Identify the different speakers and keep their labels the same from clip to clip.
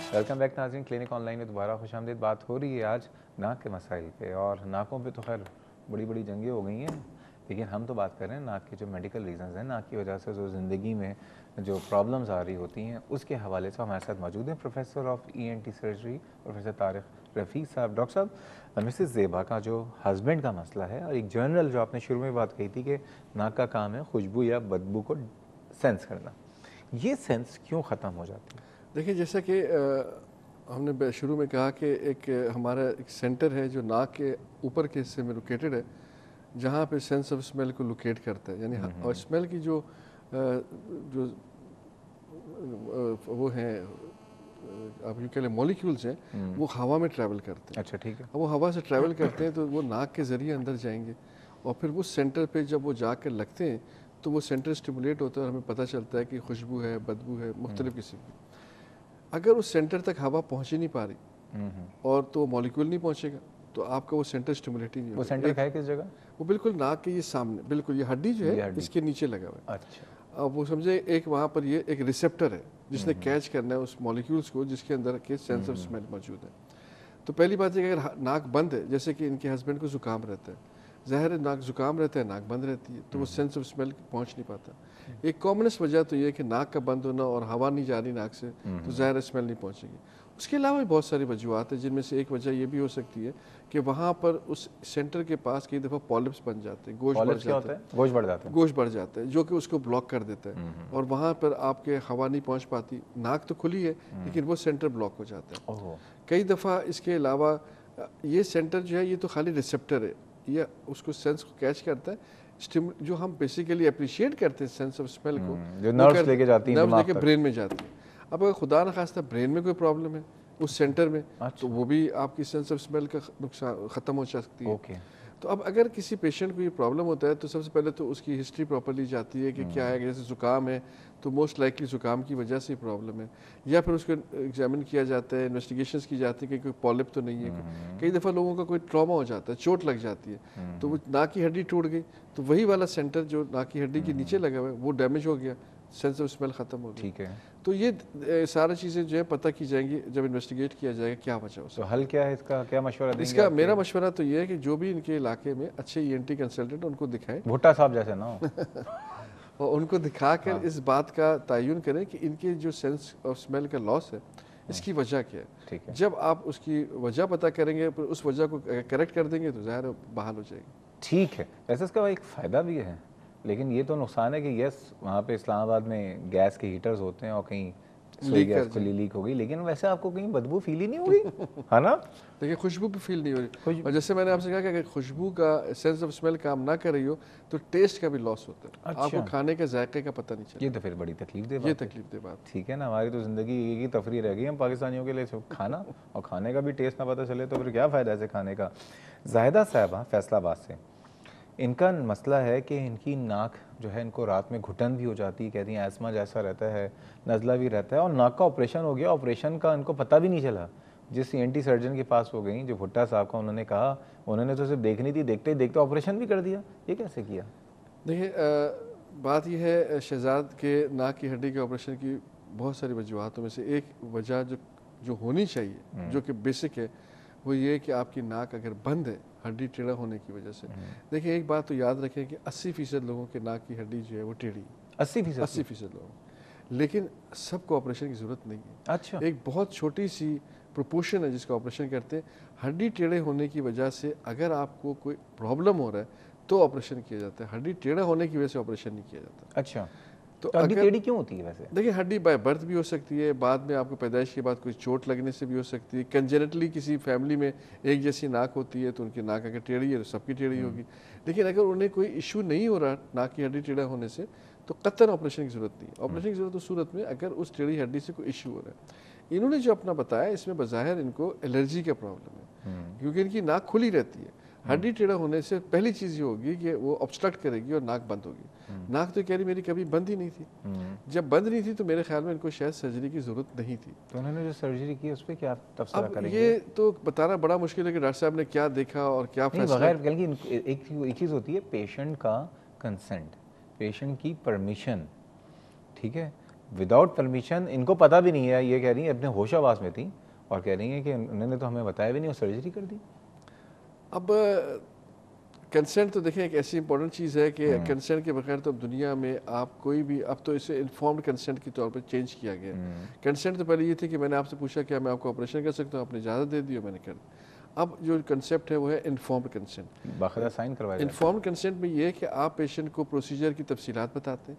Speaker 1: Welcome back नाज़रीन, clinic online में दोबारा खुशामदीद। बात हो रही है आज नाक के मसाइल पे, और नाकों पे तो खैर बड़ी बड़ी जंगें हो गई हैं, लेकिन हम तो बात कर रहे हैं नाक के जो मेडिकल रीज़न्स हैं, नाक की वजह से जो ज़िंदगी में जो प्रॉब्लम्स आ रही होती हैं उसके हवाले से हमारे साथ मौजूद हैं professor of ENT surgery professor Tariq Rafiq साहब। डॉक्टर साहब, मिसेस ज़ेबा का जो हस्बैंड का मसला है, और एक जनरल जो आपने शुरू में बात कही थी कि नाक का काम है खुशबू या बदबू को सेंस करना, ये सेंस क्यों ख़त्म हो जाती है?
Speaker 2: देखिए, जैसा कि हमने शुरू में कहा कि एक हमारा एक सेंटर है जो नाक के ऊपर के हिस्से में लोकेटेड है, जहाँ पे सेंस ऑफ स्मेल को लोकेट करता है। यानी और स्मेल की जो जो वो हैं, आप यूँ कह लें मॉलिक्यूल्स हैं, वो हवा में ट्रैवल करते हैं।
Speaker 1: अच्छा, ठीक है।
Speaker 2: अब वो हवा से ट्रैवल करते हैं तो वो नाक के ज़रिए अंदर जाएंगे, और फिर उस सेंटर पे जब वो जाकर लगते हैं तो वो सेंटर स्टिमुलेट होता है और हमें पता चलता है कि खुशबू है, बदबू है, मुख्तलिफ़ किस्म की। अगर उस सेंटर तक हवा पहुंच ही नहीं पा रही और तो मॉलिक्यूल नहीं पहुंचेगा, तो आपका वो सेंटर स्टिमुलेट ही नहीं होगा।
Speaker 1: वो सेंटर है किस जगह?
Speaker 2: वो बिल्कुल नाक के ये सामने, बिल्कुल ये हड्डी जो है इसके नीचे लगा हुआ है।
Speaker 1: अच्छा।
Speaker 2: अब वो समझे एक वहाँ पर ये एक रिसेप्टर है जिसने कैच करना है उस मॉलिक्यूल्स को जिसके अंदर के सेंस ऑफ स्मेल मौजूद है। तो पहली बात है कि अगर नाक बंद है, जैसे कि इनके हस्बैंड को जुकाम रहता है, ज़ाहिर है नाक जुकाम रहता है, नाक बंद रहती है, तो वो सेंस ऑफ स्मेल पहुंच नहीं पाता। एक कॉमनेस्ट वजह तो ये है कि नाक का बंद होना और हवा नहीं जा रही नाक से, तो ज़ाहिर स्मेल नहीं पहुंचेगी। उसके अलावा भी बहुत सारी वजूहत है, जिनमें से एक वजह ये भी हो सकती है कि वहाँ पर उस सेंटर के पास कई दफ़ा पॉलिप्स बन जाते हैं, गोश्त बढ़ जाता है,
Speaker 1: गोश्त बढ़ जाता है,
Speaker 2: गोश्त बढ़ जाता है, जो कि उसको ब्लॉक कर देता है, और वहाँ पर आपके हवा नहीं पहुँच पाती। नाक तो खुली है लेकिन वो सेंटर ब्लॉक हो जाता है। कई दफ़ा इसके अलावा ये सेंटर जो है ये तो खाली रिसेप्टर है, या उसको सेंस को कैच करता है, जो हम बेसिकली अप्रिशिएट करते हैं सेंस ऑफ स्मेल को,
Speaker 1: जो नर्व्स लेके जाती हैं,
Speaker 2: नर्व्स लेके ब्रेन में जाती है। अब अगर खुदा न खास्ता ब्रेन में कोई प्रॉब्लम है उस सेंटर में, तो वो भी आपकी सेंस ऑफ स्मेल का नुकसान ख़त्म हो सकती है। तो अब अगर किसी पेशेंट को ये प्रॉब्लम होता है तो सबसे पहले तो उसकी हिस्ट्री प्रॉपर्ली जाती है कि क्या है। जैसे ज़ुकाम है तो मोस्ट लाइकली ज़ुकाम की वजह से प्रॉब्लम है, या फिर उसको एग्जामिन किया जाता है, इन्वेस्टिगेशंस की जाती है कि कोई पॉलिप तो नहीं है। कई दफ़ा लोगों का कोई ट्रॉमा हो जाता है, चोट लग जाती है, तो वो नाक की हड्डी टूट गई, तो वही वाला सेंटर जो नाक की हड्डी के नीचे लगा हुआ है वो डैमेज हो गया, सेंस ऑफ स्मेल ख़त्म हो गया।
Speaker 1: ठीक है।
Speaker 2: तो ये सारी चीज़ें जो है पता की जाएंगी जब इन्वेस्टिगेट किया जाएगा क्या वजह हो।
Speaker 1: तो हल क्या है इसका, क्या मशवरा देंगे?
Speaker 2: इसका मेरा मशवरा तो ये है कि जो भी इनके इलाके में अच्छे ENT कंसल्टेंट उनको दिखाएं,
Speaker 1: भुट्टा साहब जैसे ना हो
Speaker 2: और उनको दिखाकर इस बात का तयन करें कि इनके जो सेंस ऑफ स्मेल का लॉस है इसकी वजह क्या है।
Speaker 1: ठीक है।
Speaker 2: जब आप उसकी वजह पता करेंगे, उस वजह को करेक्ट कर देंगे तो ज़ाहिर बहाल हो जाएगी।
Speaker 1: ठीक है। वैसे इसका एक फ़ायदा भी है, लेकिन ये तो नुकसान है कि यस वहाँ पे इस्लामाबाद में गैस के हीटर्स होते हैं और कहीं गैस खुली लीक हो गई, लेकिन वैसे आपको कहीं बदबू फील ही नहीं होगी है ना?
Speaker 2: देखिए, खुशबू भी फील नहीं हो रही, और जैसे मैंने आपसे कहा कि अगर खुशबू का सेंस ऑफ स्मेल काम ना कर रही हो तो टेस्ट का भी लॉस होता है।
Speaker 1: अच्छा।
Speaker 2: आपको खाने के जायके का पता नहीं चलता।
Speaker 1: ये तो फिर बड़ी तकलीफ दे बात,
Speaker 2: ये तकलीफ दे बात।
Speaker 1: ठीक है ना, हमारी तो ज़िंदगी एक ही तफरीह रह गई हम पाकिस्तानियों के लिए, खाना और खाने का भी टेस्ट ना पता चले तो फिर क्या फ़ायदा ऐसे खाने का। जाहिदा साहबा फैसलाबाद से, इनका मसला है कि इनकी नाक जो है, इनको रात में घुटन भी हो जाती है, कहती हैं एस्मा जैसा रहता है, नज़ला भी रहता है, और नाक का ऑपरेशन हो गया, ऑपरेशन का इनको पता भी नहीं चला। जिस ENT सर्जन के पास हो गई, जो भुट्टा साहब का, उन्होंने कहा उन्होंने तो सिर्फ देखनी थी, देखते ही देखते ऑपरेशन भी कर दिया। ये कैसे किया?
Speaker 2: देखिए, बात यह है शहजाद के नाक की हड्डी के ऑपरेशन की बहुत सारी वजूहतों में से एक वजह जो होनी चाहिए, जो कि बेसिक है, वो ये कि आपकी नाक अगर बंद है हड्डी टेढ़ा होने की वजह से। देखिए, एक बात तो याद रखें कि 80% लोगों के नाक की हड्डी जो है वो टेढ़ी है। 80% लोगों, लेकिन सबको ऑपरेशन की ज़रूरत नहीं है।
Speaker 1: अच्छा।
Speaker 2: एक बहुत छोटी सी प्रोपोर्शन है जिसका ऑपरेशन करते हैं। हड्डी टेढ़े होने की वजह से अगर आपको कोई प्रॉब्लम हो रहा है तो ऑपरेशन किया जाता है, हड्डी टेढ़ा होने की वजह से ऑपरेशन नहीं किया जाता।
Speaker 1: अच्छा,
Speaker 2: तो
Speaker 1: हड्डी टेढ़ी क्यों होती है वैसे?
Speaker 2: देखिए, हड्डी बाय बर्थ भी हो सकती है, बाद में आपको पैदाइश के बाद कोई चोट लगने से भी हो सकती है, कंजेनेटली किसी फैमिली में एक जैसी नाक होती है तो उनकी नाक अगर टेढ़ी है तो सबकी टेढ़ी होगी। लेकिन अगर उन्हें कोई इशू नहीं हो रहा नाक की हड्डी टेढ़ा होने से तो कतई ऑपरेशन की ज़रूरत नहीं है। ऑपरेशन की ज़रूरत उस सूरत में अगर उस टेढ़ी हड्डी से कोई इशू हो रहा है। इन्होंने जो अपना बताया इसमें बज़ाहिर इनको एलर्जी का प्रॉब्लम है, क्योंकि इनकी नाक खुली रहती है। हड्डी टेढ़ा होने से पहली चीज़ ये होगी कि वो ऑब्स्ट्रक्ट करेगी और नाक बंद होगी। नाक तो कह रही मेरी कभी बंद ही नहीं थी, जब बंद नहीं थी तो मेरे ख्याल में इनको शायद सर्जरी की ज़रूरत नहीं थी।
Speaker 1: तो उन्होंने जो सर्जरी की उस पर क्या तफसीर करेंगे?
Speaker 2: ये तो बताना बड़ा मुश्किल है कि डॉक्टर साहब ने क्या देखा और क्या फैसला।
Speaker 1: बगैर, बल्कि एक चीज़ होती है पेशेंट का कंसेंट, पेशेंट की परमिशन, ठीक है, विदाउट परमिशन, इनको पता भी नहीं है, ये कह रही है अपने होश आवास में थी और कह रही हैं कि उन्होंने तो हमें बताया भी नहीं और सर्जरी कर दी।
Speaker 2: अब कंसेंट तो देखिए एक ऐसी इंपॉर्टेंट चीज़ है कि कंसेंट के बगैर तो अब दुनिया में आप कोई भी, अब तो इसे इन्फॉर्म्ड कंसेंट के तौर पर चेंज किया गया। कंसेंट तो पहले ये थी कि मैंने आपसे पूछा क्या मैं आपको ऑपरेशन कर सकता हूँ, आपने इजाज़त दे दी और मैंने कर दी। अब जो कंसेप्ट है वो है इन्फॉर्म्ड कंसेंट।
Speaker 1: बाकायदा साइन करवाया।
Speaker 2: इन्फॉर्म्ड कंसेंट में ये है कि आप पेशेंट को प्रोसीजर की तफसीलात बताते हैं,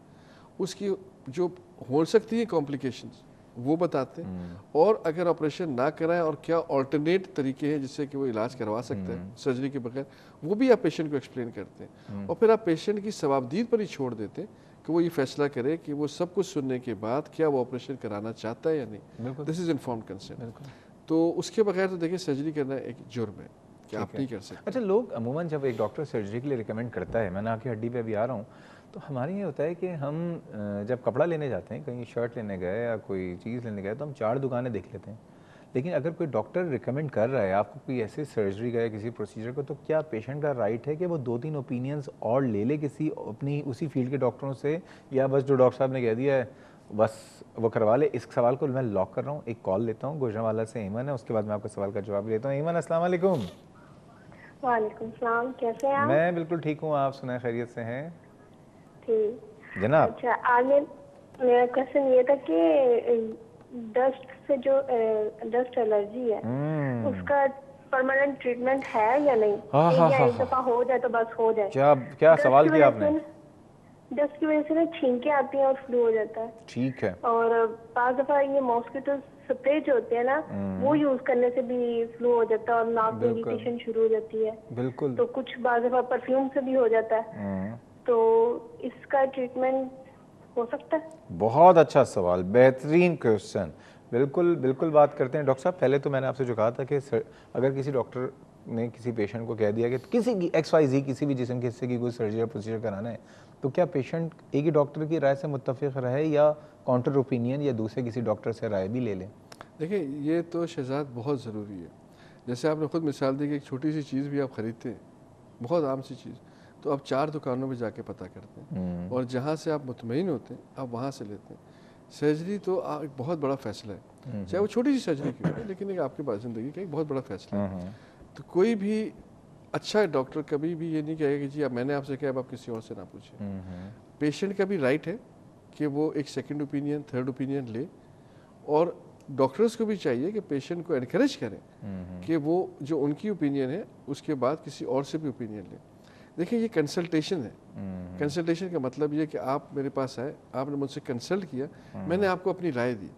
Speaker 2: उसकी जो हो सकती है कॉम्प्लिकेशंस वो बताते हैं, और अगर ऑपरेशन ना कराएं और क्या ऑल्टरनेट तरीके हैं जिससे कि वो इलाज करवा सकते हैं सर्जरी के बगैर, वो भी आप पेशेंट को एक्सप्लेन करते हैं। और फिर आप पेशेंट की सवाबदीद पर ही छोड़ देते हैं कि वो ये फैसला करे कि वो सब कुछ सुनने के बाद क्या वो ऑपरेशन कराना चाहता है या नहीं। This is informed consent. तो उसके बगैर तो देखिए सर्जरी करना एक जुर्म है कि आप नहीं कर सकते।
Speaker 1: अच्छा, लोग अमूमन जब एक डॉक्टर सर्जरी के लिए रिकमेंड करता है, मैंने आपकी हड्डी पे अभी आ रहा हूँ, तो हमारे ये होता है कि हम जब कपड़ा लेने जाते हैं, कहीं शर्ट लेने गए या कोई चीज़ लेने गए, तो हम 4 दुकानें देख लेते हैं। लेकिन अगर कोई डॉक्टर रिकमेंड कर रहा है आपको कोई ऐसे सर्जरी का या किसी प्रोसीजर को, तो क्या पेशेंट का राइट है कि वो 2-3 ओपिनियंस और ले किसी अपनी उसी फील्ड के डॉक्टरों से, या बस जो डॉक्टर साहब ने कह दिया है बस वो करवा ले? इस सवाल को मैं लॉक कर रहा हूँ। एक कॉल लेता हूँ, गुजरांवाला से एमन है, उसके बाद मैं आपके सवाल का जवाब देता हूँ। एमन, अस्सलाम वालेकुम।
Speaker 3: वालेकुम सलाम, कैसे हैं आप?
Speaker 1: मैं बिल्कुल ठीक हूँ, आप सुनाए खैरियत से हैं?
Speaker 3: ठीक
Speaker 1: जनाब।
Speaker 3: अच्छा, आज मेरा क्वेश्चन ये था कि डस्ट से जो डस्ट एलर्जी है उसका परमानेंट ट्रीटमेंट है या नहीं? एक दफा हो जाए तो बस हो जाए।
Speaker 1: क्या सवाल किया आपने?
Speaker 3: डस्ट की वजह से ना छींकें आती हैं और फ्लू हो जाता है।
Speaker 1: ठीक है।
Speaker 3: और पांच दफा ये मॉस्किटो स्प्रे जो होते हैं ना, वो यूज करने से भी फ्लू हो जाता है और नाक में इरिटेशन शुरू हो जाती है।
Speaker 1: बिल्कुल।
Speaker 3: तो कुछ बार दफा परफ्यूम से भी हो जाता है। तो इसका ट्रीटमेंट हो सकता है?
Speaker 1: बहुत अच्छा सवाल, बेहतरीन क्वेश्चन। बिल्कुल बिल्कुल बात करते हैं डॉक्टर साहब। पहले तो मैंने आपसे जो कहा था कि अगर किसी डॉक्टर ने किसी पेशेंट को कह दिया कि किसी की XYZ किसी भी जिस्म के हिस्से की कोई सर्जरी या प्रोसीजर कराना है, तो क्या पेशेंट एक ही डॉक्टर की राय से मुत्तफिक रहे या काउंटर ओपिनियन या दूसरे किसी डॉक्टर से राय भी ले लें?
Speaker 2: देखिए, ये तो शहजाद बहुत ज़रूरी है। जैसे आपने खुद मिसाल दी कि एक छोटी सी चीज़ भी आप ख़रीदते हैं, बहुत आम सी चीज़, तो आप 4 दुकानों में जाके पता करते हैं और जहाँ से आप मुतमईन होते हैं आप वहाँ से लेते हैं। सर्जरी तो एक बहुत बड़ा फ़ैसला है, चाहे वो छोटी सी सर्जरी क्यों है, लेकिन एक आपकी ज़िंदगी का एक बहुत बड़ा फ़ैसला है। तो कोई भी अच्छा डॉक्टर कभी भी ये नहीं कहेगा कि जी अब मैंने आपसे कहा अब आप किसी और से ना पूछें। पेशेंट का भी राइट है कि वो एक सेकंड ओपिनियन, थर्ड ओपिनियन ले, और डॉक्टर्स को भी चाहिए कि पेशेंट को एनकरेज करें कि वो जो उनकी ओपिनियन है उसके बाद किसी और से भी ओपिनियन लें। देखिए, ये कंसल्टेशन है। कंसल्टेशन का मतलब ये कि आप मेरे पास आए, आपने मुझसे कंसल्ट किया, मैंने आपको अपनी राय दी।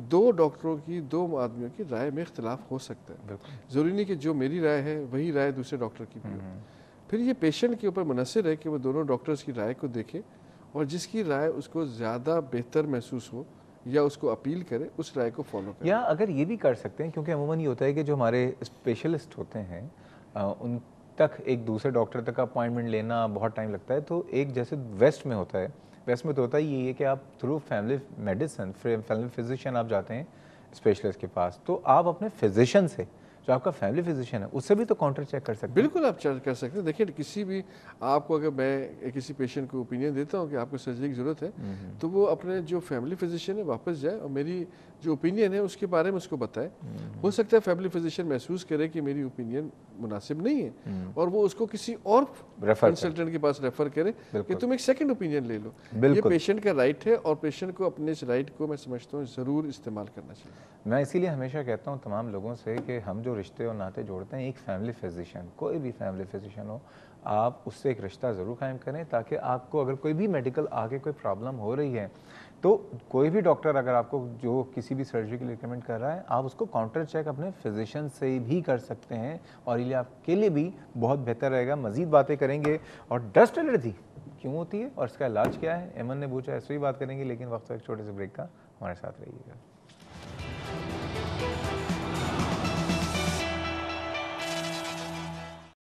Speaker 2: 2 डॉक्टरों की, 2 आदमियों की राय में इख्तलाफ हो सकता है। ज़रूरी नहीं कि जो मेरी राय है वही राय दूसरे डॉक्टर की भी हो। फिर ये पेशेंट के ऊपर मुनहसर है कि वो दोनों डॉक्टर्स की राय को देखे और जिसकी राय उसको ज़्यादा बेहतर महसूस हो या उसको अपील करे, उस राय को फॉलो करें।
Speaker 1: या अगर ये भी कर सकते हैं, क्योंकि अमूमन ये होता है कि जो हमारे स्पेशलिस्ट होते हैं उन तक एक दूसरे डॉक्टर तक अपॉइंटमेंट लेना बहुत टाइम लगता है। तो एक जैसे वेस्ट में होता है, वेस्ट में तो होता ही ये है कि आप through family medicine, family physician आप जाते हैं स्पेशलिस्ट के पास, तो आप अपने फिजिशियन से, जो आपका फैमिली फिजिशियन है, उससे भी तो काउंटर चेक कर सकते हैं।
Speaker 2: बिल्कुल आप कर सकते हैं। देखिए, किसी भी आपको, अगर मैं किसी पेशेंट को ओपिनियन देता हूँ कि आपको सर्जरी की ज़रूरत है, तो वो अपने जो फैमिली फिजिशियन है वापस जाए और मेरी जो ओपिनियन है उसके बारे में उसको बताए। हो सकता है फैमिली फिजिशियन महसूस करे कि मेरी ओपिनियन मुनासिब नहीं है और वो उसको किसी और कंसल्टेंट के पास रेफर करे कि तुम एक सेकंड ओपिनियन ले लो। ये पेशेंट का राइट है और पेशेंट को अपने इस राइट को, मैं समझता हूँ, ज़रूर इस्तेमाल करना चाहिए।
Speaker 1: मैं इसीलिए हमेशा कहता हूँ तमाम लोगों से कि हम जो रिश्ते और नाते जोड़ते हैं, एक फैमिली फिजिशियन, कोई भी फैमिली फिजिशियन हो, आप उससे एक रिश्ता ज़रूर कायम करें, ताकि आपको अगर कोई भी मेडिकल आगे कोई प्रॉब्लम हो रही है, तो कोई भी डॉक्टर अगर आपको जो किसी भी सर्जरी के लिए रिकमेंड कर रहा है, आप उसको काउंटर चेक अपने फिजिशियन से भी कर सकते हैं और ये आपके लिए भी बहुत बेहतर रहेगा। मज़ीद बातें करेंगे और डस्ट एलर्जी क्यों होती है और इसका इलाज क्या है, एमन ने पूछा, ऐसे ही बात करेंगे, लेकिन वक्त एक छोटे से ब्रेक का, हमारे साथ रहिएगा।